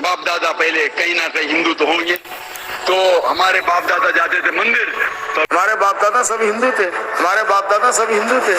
बाप दादा पहले कहीं ना कहीं हिंदू तो होंगे। तो हमारे बाप दादा जाते थे मंदिर, तो हमारे बाप दादा सब हिंदू थे, हमारे बाप दादा सब हिंदू थे।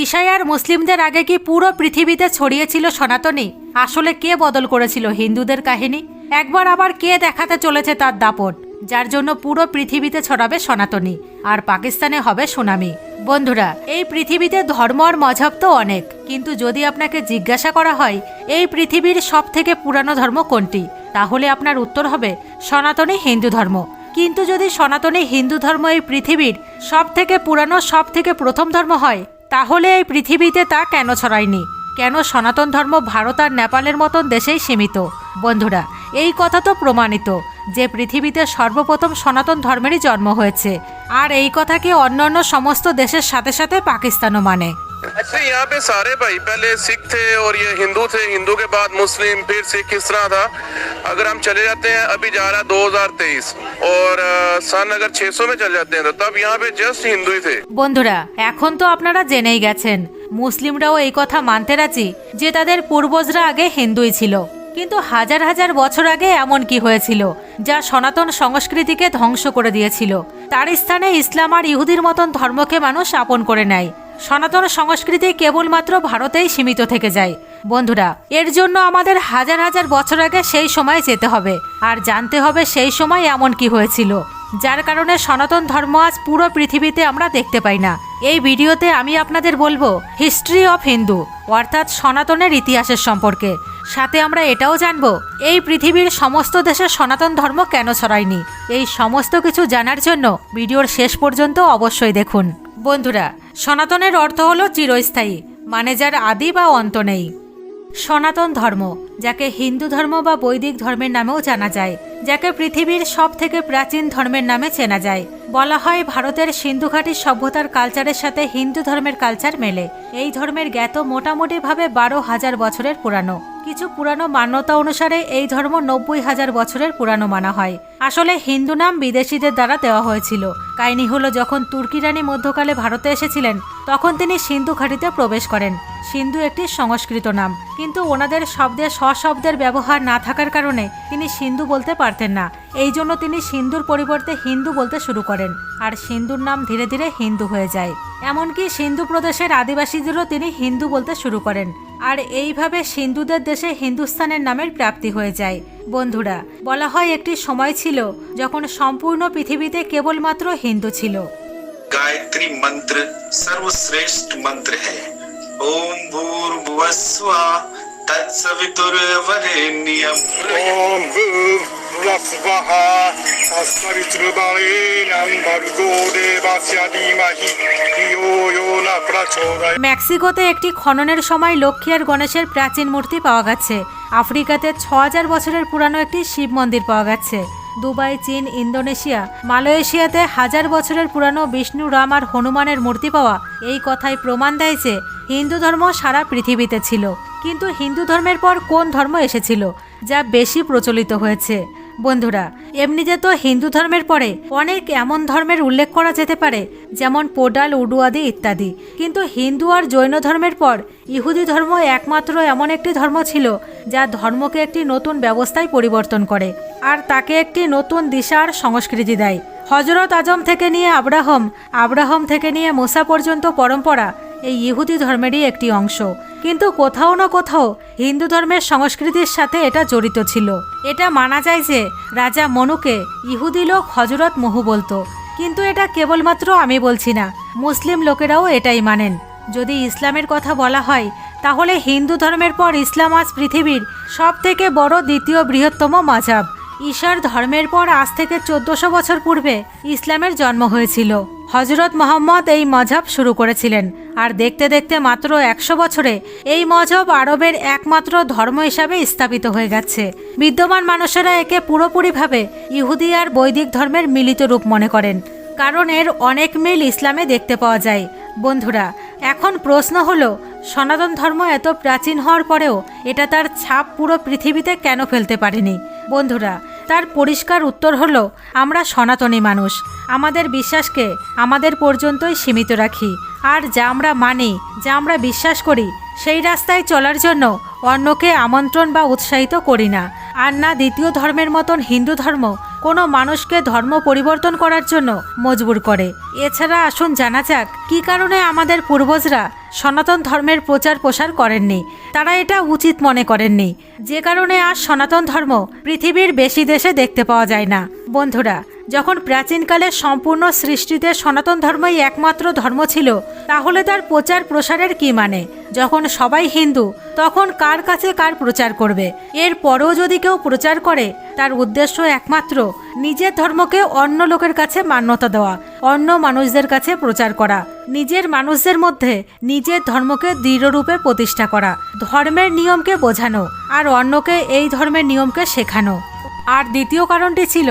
ঈশাই আর মুসলিমদের আগে কি পুরো পৃথিবীতে ছড়িয়েছিল সনাতনী? আসলে কে বদল করেছিল হিন্দুদের কাহিনী? একবার আবার কে দেখাতে চলেছে তার দাপট, যার জন্য পুরো পৃথিবীতে ছড়াবে সনাতনী আর পাকিস্তানে হবে সুনামি? বন্ধুরা, এই পৃথিবীতে ধর্ম আর মজহব তো অনেক, কিন্তু যদি আপনাকে জিজ্ঞাসা করা হয় এই পৃথিবীর সব থেকে পুরানো ধর্ম কোনটি, তাহলে আপনার উত্তর হবে সনাতনী হিন্দু ধর্ম। কিন্তু যদি সনাতনী হিন্দু ধর্ম এই পৃথিবীর সব থেকে পুরানো, সব থেকে প্রথম ধর্ম হয়, তাহলে এই পৃথিবীতে তা কেন ছড়ায়নি? কেন সনাতন ধর্ম ভারত আর নেপালের মতন দেশেই সীমিত? বন্ধুরা, এই কথা তো প্রমাণিত যে পৃথিবীতে সর্বপ্রথম সনাতন ধর্মেরই জন্ম হয়েছে, আর এই কথাকে অন্যান্য সমস্ত দেশের সাথে সাথে পাকিস্তানও মানে। ऐसे यहाँ पे सारे भाई पहले सिख थे और ये हिंदू थे, हिंदू के बाद मुस्लिम, फिर सिख, इस तरह था। अगर हम चले जाते हैं, अभी जा रहा 2023 और सन अगर 600 में चले जाते हैं तो तब यहाँ पे जस्ट हिंदू ही थे। বন্ধুরা, এখন তো আপনারা জেনেই গেছেন মুসলিমরাও এই কথা মানতে রাজি যে তাদের পূর্বজরা আগে হিন্দুই ছিল। কিন্তু হাজার হাজার বছর আগে এমন কি হয়েছিল যা সনাতন সংস্কৃতিকে ধ্বংস করে দিয়েছিল? তার স্থানে ইসলাম আর ইহুদির মতন ধর্মকে মানুষ আপন করে নেয়। সনাতন সংস্কৃতি কেবলমাত্র ভারতেই সীমিত থেকে যায়। বন্ধুরা, এর জন্য আমাদের হাজার হাজার বছর আগে সেই সময় যেতে হবে আর জানতে হবে সেই সময় এমন কি হয়েছিল যার কারণে সনাতন ধর্ম আজ পুরো পৃথিবীতে আমরা দেখতে পাই না। এই ভিডিওতে আমি আপনাদের বলবো হিস্ট্রি অফ হিন্দু, অর্থাৎ সনাতনের ইতিহাসের সম্পর্কে। সাথে আমরা এটাও জানবো এই পৃথিবীর সমস্ত দেশে সনাতন ধর্ম কেন ছড়ায়নি। এই সমস্ত কিছু জানার জন্য ভিডিওর শেষ পর্যন্ত অবশ্যই দেখুন। বন্ধুরা, সনাতনের অর্থ হলো চিরস্থায়ী, মানে যার আদি বা অন্ত নেই। সনাতন ধর্ম, যাকে হিন্দু ধর্ম বা বৈদিক ধর্মের নামেও জানা যায়, যাকে পৃথিবীর সব থেকে প্রাচীন ধর্মের নামে চেনা যায়। বলা হয় ভারতের সিন্ধুঘাটি সভ্যতার কালচারের সাথে হিন্দু ধর্মের কালচার মেলে। এই ধর্মের জ্ঞাত মোটামুটিভাবে 12,000 বছরের পুরানো। কিছু পুরানো মান্যতা অনুসারে এই ধর্ম 90,000 বছরের পুরানো মানা হয়। আসলে হিন্দু নাম বিদেশিদের দ্বারা দেওয়া হয়েছিল। কাহিনী হলো, যখন তুর্কি রানী মধ্যকালে ভারতে এসেছিলেন তখন তিনি সিন্ধু ঘাটিতে প্রবেশ করেন। সিন্ধু একটি সংস্কৃত নাম, কিন্তু ওনাদের শব্দে স্বশব্দের ব্যবহার না থাকার কারণে তিনি সিন্ধু বলতে পারতেন না। এই জন্য তিনি সিন্ধুর পরিবর্তে হিন্দু বলতে শুরু করেন, আর সিন্ধুর নাম ধীরে ধীরে হিন্দু হয়ে যায়। এমনকি সিন্ধু প্রদেশের আদিবাসীদেরও তিনি হিন্দু বলতে শুরু করেন, আর এইভাবে সিন্ধুদের দেশে হিন্দুস্তানের নামের প্রাপ্তি হয়ে যায়। বন্ধুরা, বলা হয় একটি সময় ছিল যখন সম্পূর্ণ পৃথিবীতে কেবলমাত্র হিন্দু ছিল। गायत्री मंत्र सर्वश्रेष्ठ मंत्र है। ओम भूर्भुवस्सुः तत्सवितुर्वरेण्यम् ओम भूर्भुवस्सुः तत्सवितुर्वरेण्यं भर्गो देवस्य धीमहि धियो यो न प्रचोदयात्। মেক্সিকোতে একটি খননের সময় লক্ষ্মী আর গণেশের প্রাচীন মূর্তি পাওয়া গেছে। আফ্রিকাতে 6000 বছরের পুরানো একটি শিব মন্দির পাওয়া গেছে। দুবাই, চীন, ইন্দোনেশিয়া, মালয়েশিয়াতে 1000 বছরের পুরানো বিষ্ণু, রাম আর হনুমানের মূর্তি পাওয়া এই কথাই প্রমাণ দেয় যে হিন্দু ধর্ম সারা পৃথিবীতে ছিল। কিন্তু হিন্দু ধর্মের পর কোন ধর্ম এসেছিল যা বেশি প্রচলিত হয়েছে? বন্ধুরা, এমনিতে তো হিন্দু ধর্মের পরে অনেক এমন ধর্মের উল্লেখ করা যেতে পারে, যেমন পোডাল, উডুয়াদি ইত্যাদি। কিন্তু হিন্দু আর জৈন ধর্মের পর ইহুদি ধর্ম একমাত্র এমন একটি ধর্ম ছিল যা ধর্মকে একটি নতুন ব্যবস্থায় পরিবর্তন করে আর তাকে একটি নতুন দিশা আর সংস্কৃতি দেয়। হজরত আজম থেকে নিয়ে আব্রাহম, আব্রাহম থেকে নিয়ে মুসা পর্যন্ত পরম্পরা এই ইহুদি ধর্মেরই একটি অংশ। কিন্তু কোথাও না কোথাও হিন্দু ধর্মের সংস্কৃতির সাথে এটা জড়িত ছিল। এটা মানা যায় যে রাজা মনুকে ইহুদি লোক হজরত মুহু বলতো। কিন্তু এটা কেবলমাত্র আমি বলছি না, মুসলিম লোকেরাও এটাই মানেন। যদি ইসলামের কথা বলা হয় তাহলে হিন্দু ধর্মের পর ইসলাম আজ পৃথিবীর সব থেকে বড় দ্বিতীয় বৃহত্তম মাযহাব। ঈশার ধর্মের পর আজ থেকে 1400 বছর পূর্বে ইসলামের জন্ম হয়েছিল। হজরত মোহাম্মদ এই মযহাব শুরু করেছিলেন, আর দেখতে দেখতে মাত্র 100 বছরে এই মযহাব আরবের একমাত্র ধর্ম হিসাবে স্থাপিত হয়ে গেছে। বিদ্যমান মানুষেরা একে পুরোপুরিভাবে ইহুদি আর বৈদিক ধর্মের মিলিত রূপ মনে করেন, কারণ এর অনেক মিল ইসলামে দেখতে পাওয়া যায়। বন্ধুরা, এখন প্রশ্ন হলো, সনাতন ধর্ম এত প্রাচীন হওয়ার পরেও এটা তার ছাপ পুরো পৃথিবীতে কেন ফেলতে পারেনি? বন্ধুরা, তার পরিষ্কার উত্তর হলো, আমরা সনাতনী মানুষ। আমাদের বিশ্বাসকে আমাদের পর্যন্তই সীমিত রাখি, আর যা আমরা মানি, যা আমরা বিশ্বাস করি সেই রাস্তায় চলার জন্য অন্যকে আমন্ত্রণ বা উৎসাহিত করি না। আর না দ্বিতীয় ধর্মের মতন হিন্দু ধর্ম কোনো মানুষকে ধর্ম পরিবর্তন করার জন্য মজবুর করে। এছাড়া আসুন জানা যাক কী কারণে আমাদের পূর্বজরা সনাতন ধর্মের প্রচার প্রসার করেননি। তারা এটা উচিত মনে করেননি, যে কারণে আজ সনাতন ধর্ম পৃথিবীর বেশি দেশে দেখতে পাওয়া যায় না। বন্ধুরা, যখন প্রাচীনকালে সম্পূর্ণ সৃষ্টিতে সনাতন ধর্মই একমাত্র ধর্ম ছিল, তাহলে তার প্রচার প্রসারের কি মানে? যখন সবাই হিন্দু, তখন কার কাছে কার প্রচার করবে? এর পরেও যদি কেউ প্রচার করে, তার উদ্দেশ্য একমাত্র নিজের ধর্মকে অন্য লোকের কাছে মান্যতা দেওয়া, অন্য মানুষদের কাছে প্রচার করা, নিজের মানুষদের মধ্যে নিজের ধর্মকে দৃঢ়রূপে প্রতিষ্ঠা করা, ধর্মের নিয়মকে বোঝানো আর অন্যকে এই ধর্মের নিয়মকে শেখানো। আর দ্বিতীয় কারণটি ছিল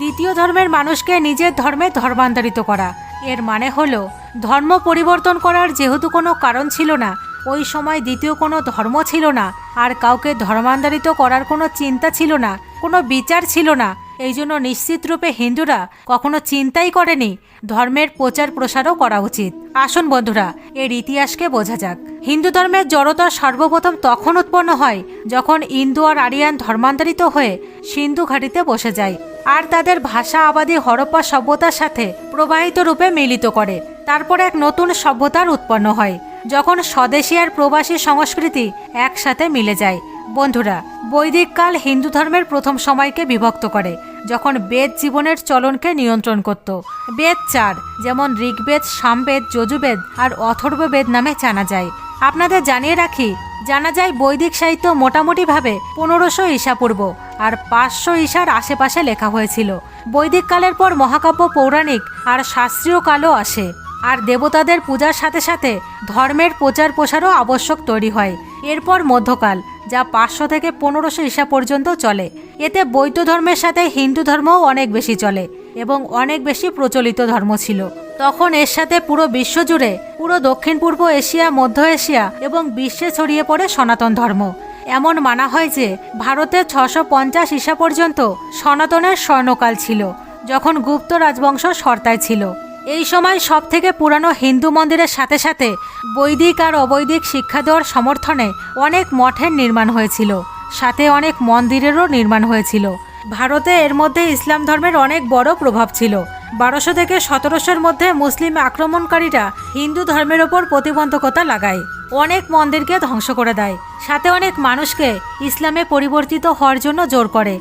দ্বিতীয় ধর্মের মানুষকে নিজের ধর্মে ধর্মান্তরিত করা। এর মানে হলো ধর্ম পরিবর্তন করার যেহেতু কোনো কারণ ছিল না, ওই সময় দ্বিতীয় কোনো ধর্ম ছিল না, আর কাউকে ধর্মান্তরিত করার কোনো চিন্তা ছিল না, কোনো বিচার ছিল না, এই জন্য নিশ্চিত রূপে হিন্দুরা কখনো চিন্তাই করেনি ধর্মের প্রচার প্রসারও করা উচিত। আসুন বন্ধুরা, এর ইতিহাসকে বোঝা যাক। হিন্দু ধর্মের জড়তা সর্বপ্রথম তখন উৎপন্ন হয় যখন ইন্দু আর আরিয়ান ধর্মান্তরিত হয়ে সিন্ধু ঘাটিতে বসে যায় আর তাদের ভাষা আবাদী হরপ্পা সভ্যতার সাথে প্রবাহিত রূপে মিলিত করে। তারপর এক নতুন সভ্যতার উৎপন্ন হয় যখন স্বদেশী আর প্রবাসী সংস্কৃতি একসাথে মিলে যায়। বন্ধুরা, বৈদিক কাল হিন্দু ধর্মের প্রথম সময়কে বিভক্ত করে, যখন বেদ জীবনের চলনকে নিয়ন্ত্রণ করত। বেদ 4, যেমন ঋগ্বেদ, সামবেদ, যজুর্বেদ আর অথর্ববেদ নামে জানা যায়। আপনাদের জানিয়ে রাখি, জানা যায় বৈদিক সাহিত্য মোটামুটিভাবে 1500 ঈশাপূর্ব আর 500 ঈশার আশেপাশে লেখা হয়েছিল। বৈদিক কালের পর মহাকাব্য, পৌরাণিক আর শাস্ত্রীয় কালও আসে, আর দেবতাদের পূজার সাথে সাথে ধর্মের প্রচার প্রসারও আবশ্যক তৈরি হয়। এরপর মধ্যকাল, যা 500 থেকে 1500 ঈশা পর্যন্ত চলে। এতে বৌদ্ধ ধর্মের সাথে হিন্দু ধর্মও অনেক বেশি চলে এবং অনেক বেশি প্রচলিত ধর্ম ছিল। তখন এর সাথে পুরো বিশ্ব জুড়ে, পুরো দক্ষিণ পূর্ব এশিয়া, মধ্য এশিয়া এবং বিশ্বে ছড়িয়ে পড়ে সনাতন ধর্ম। এমন মানা হয় যে ভারতে 650 ঈশা পর্যন্ত সনাতনের স্বর্ণকাল ছিল, যখন গুপ্ত রাজবংশ সর্তায় ছিল। এই সময় সব থেকে পুরানো হিন্দু মন্দিরের সাথে সাথে বৈদিক আর অবৈদিক শিক্ষা দেওয়ার সমর্থনে অনেক মঠের নির্মাণ হয়েছিল, সাথে অনেক মন্দিরেরও নির্মাণ হয়েছিল। ভারতে এর মধ্যে ইসলাম ধর্মের অনেক বড় প্রভাব ছিল। 1200 থেকে 1700-র মধ্যে মুসলিম আক্রমণকারীরা হিন্দু ধর্মের ওপর প্রতিবন্ধকতা লাগায়, অনেক মন্দিরকে ধ্বংস করে দেয়, সাথে অনেক মানুষকে ইসলামে পরিবর্তিত হওয়ার জন্য জোর করে।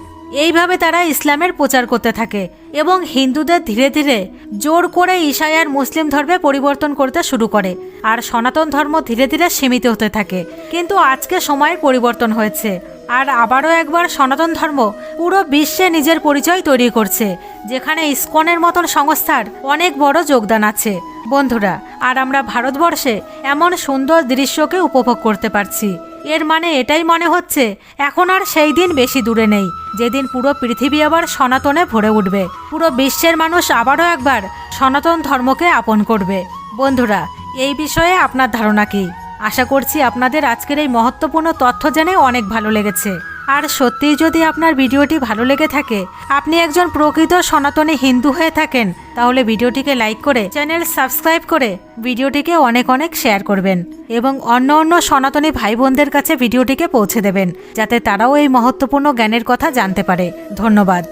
এইভাবে তারা ইসলামের প্রচার করতে থাকে এবং হিন্দুদের ধীরে ধীরে জোর করে ঈসাই আর মুসলিম ধর্মে পরিবর্তন করতে শুরু করে, আর সনাতন ধর্ম ধীরে ধীরে সীমিত হতে থাকে। কিন্তু আজকে সময়ের পরিবর্তন হয়েছে, আর আবারও একবার সনাতন ধর্ম পুরো বিশ্বে নিজের পরিচয় তৈরি করছে, যেখানে ইসকনের মতন সংস্থার অনেক বড় যোগদান আছে। বন্ধুরা, আর আমরা ভারতবর্ষে এমন সুন্দর দৃশ্যকে উপভোগ করতে পারছি। এর মানে এটাই মনে হচ্ছে এখন আর সেই দিন বেশি দূরে নেই, যেদিন পুরো পৃথিবী আবার সনাতনে ভরে উঠবে, পুরো বিশ্বের মানুষ আবারও একবার সনাতন ধর্মকে আপন করবে। বন্ধুরা, এই বিষয়ে আপনার ধারণা কি? আশা করছি আপনাদের আজকের এই মহত্বপূর্ণ তথ্য জেনে অনেক ভালো লেগেছে। আর সত্যিই যদি আপনার ভিডিওটি ভালো লেগে থাকে, আপনি একজন প্রকৃত সনাতনী হিন্দু হয়ে থাকেন, তাহলে ভিডিওটিকে লাইক করে, চ্যানেল সাবস্ক্রাইব করে ভিডিওটিকে অনেক অনেক শেয়ার করবেন এবং অন্য অন্য সনাতনী ভাই বোনদের কাছে ভিডিওটিকে পৌঁছে দেবেন, যাতে তারাও এই মহত্বপূর্ণ জ্ঞানের কথা জানতে পারে। ধন্যবাদ।